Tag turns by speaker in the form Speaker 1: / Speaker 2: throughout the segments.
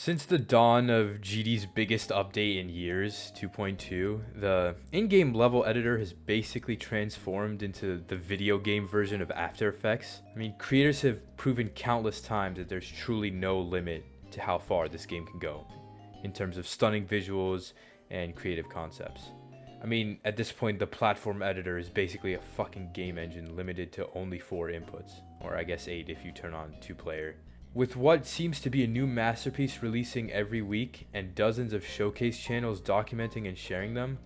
Speaker 1: Since the dawn of GD's biggest update in years, 2.2, the in-game level editor has basically transformed into the video game version of After Effects. I mean, creators have proven countless times that there's truly no limit to how far this game can go in terms of stunning visuals and creative concepts. I mean, at this point, the platform editor is basically a fucking game engine limited to only 4 inputs, or I guess 8 if you turn on 2-player. With what seems to be a new masterpiece releasing every week and dozens of showcase channels documenting and sharing them,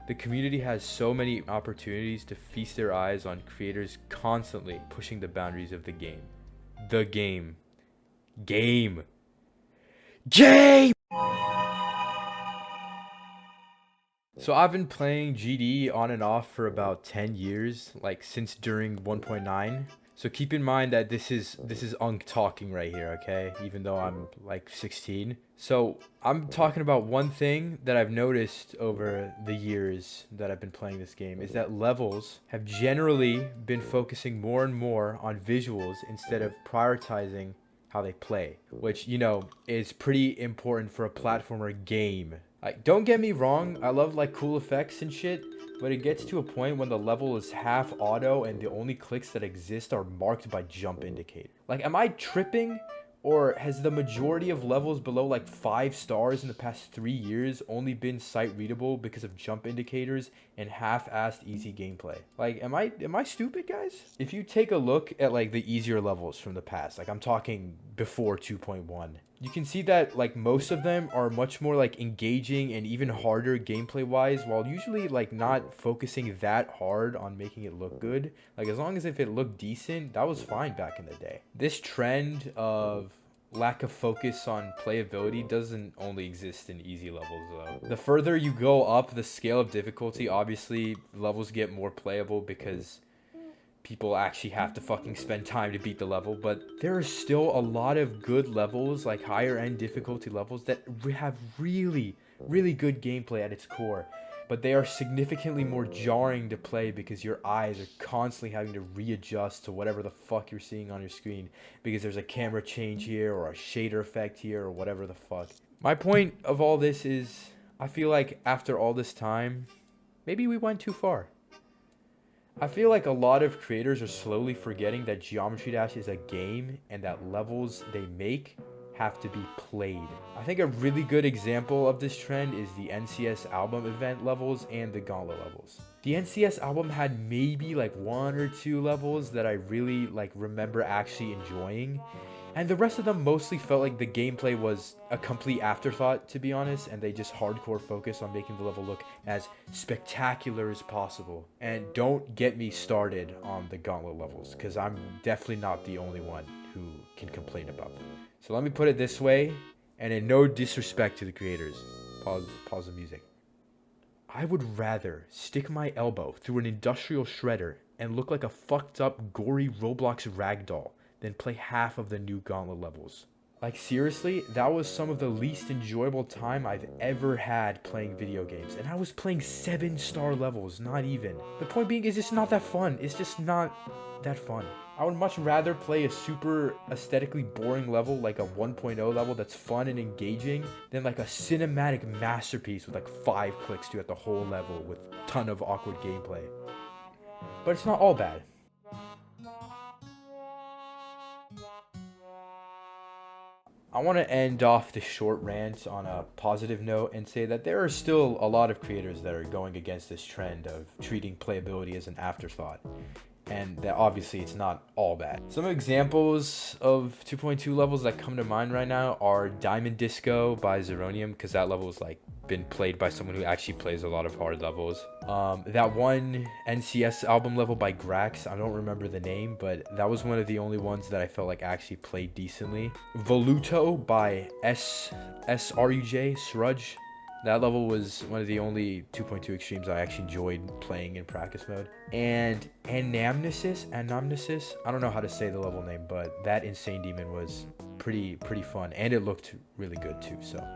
Speaker 1: the community has so many opportunities to feast their eyes on creators constantly pushing the boundaries of the game. The game. Game. Game! So I've been playing GD on and off for about 10 years, like since during 1.9. So keep in mind that this is Unk talking right here, okay? Even though I'm like 16. So I'm talking about one thing that I've noticed over the years that I've been playing this game is that levels have generally been focusing more and more on visuals instead of prioritizing how they play, which, you know, is pretty important for a platformer game. Like, don't get me wrong, I love like cool effects and shit, but it gets to a point when the level is half auto and the only clicks that exist are marked by jump indicator. Like, am I tripping? Or has the majority of levels below like 5 stars in the past 3 years only been sight readable because of jump indicators and half-assed easy gameplay? Like, am I stupid, guys? If you take a look at like the easier levels from the past, like I'm talking before 2.1, you can see that like most of them are much more like engaging and even harder gameplay wise, while usually like not focusing that hard on making it look good. Like, as long as if it looked decent, that was fine back in the day. This trend of lack of focus on playability doesn't only exist in easy levels though. The further you go up the scale of difficulty, obviously levels get more playable because people actually have to fucking spend time to beat the level, but there are still a lot of good levels, like higher end difficulty levels, that have really good gameplay at its core, but they are significantly more jarring to play because your eyes are constantly having to readjust to whatever the fuck you're seeing on your screen because there's a camera change here or a shader effect here or whatever the fuck. My point of all this is, I feel like after all this time, maybe we went too far. I feel like a lot of creators are slowly forgetting that Geometry Dash is a game and that levels they make have to be played. I think a really good example of this trend is the NCS album event levels and the Gauntlet levels. The NCS album had maybe like 1 or 2 levels that I really like remember actually enjoying, and the rest of them mostly felt like the gameplay was a complete afterthought, to be honest, and they just hardcore focus on making the level look as spectacular as possible. And don't get me started on the Gauntlet levels, because I'm definitely not the only one who can complain about them. So let me put it this way, and in no disrespect to the creators. Pause the music. I would rather stick my elbow through an industrial shredder and look like a fucked up gory Roblox ragdoll than play half of the new Gauntlet levels. Like, seriously, that was some of the least enjoyable time I've ever had playing video games, and I was playing 7-star levels, not even. The point being is it's not that fun. It's just not that fun. I would much rather play a super aesthetically boring level like a 1.0 level that's fun and engaging than like a cinematic masterpiece with like 5 clicks throughout the whole level with a ton of awkward gameplay. But it's not all bad. I want to end off this short rant on a positive note and say that there are still a lot of creators that are going against this trend of treating playability as an afterthought, and that obviously it's not all bad. Some examples of 2.2 levels that come to mind right now are Diamond Disco by Zeronium, because that level is like been played by someone who actually plays a lot of hard levels. That one NCS album level by Grax, I don't remember the name, but that was one of the only ones that I felt like actually played decently. Voluto by SRUJ, Srudge. That level was one of the only 2.2 extremes I actually enjoyed playing in practice mode. And Anamnesis, I don't know how to say the level name, but that Insane Demon was pretty fun, and it looked really good too, so.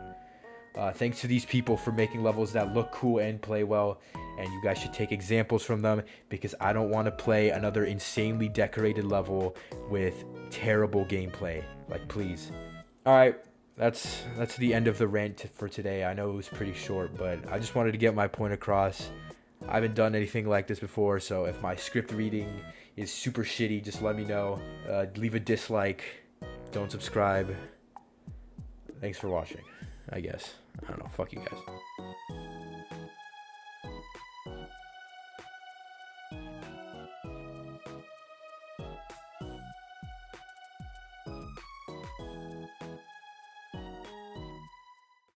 Speaker 1: Thanks to these people for making levels that look cool and play well, and you guys should take examples from them because I don't want to play another insanely decorated level with terrible gameplay. Like, please. Alright, that's the end of the rant for today. I know it was pretty short, but I just wanted to get my point across. I haven't done anything like this before, so if my script reading is super shitty, just let me know. Leave a dislike. Don't subscribe. Thanks for watching, I guess. I don't know. Fuck you guys.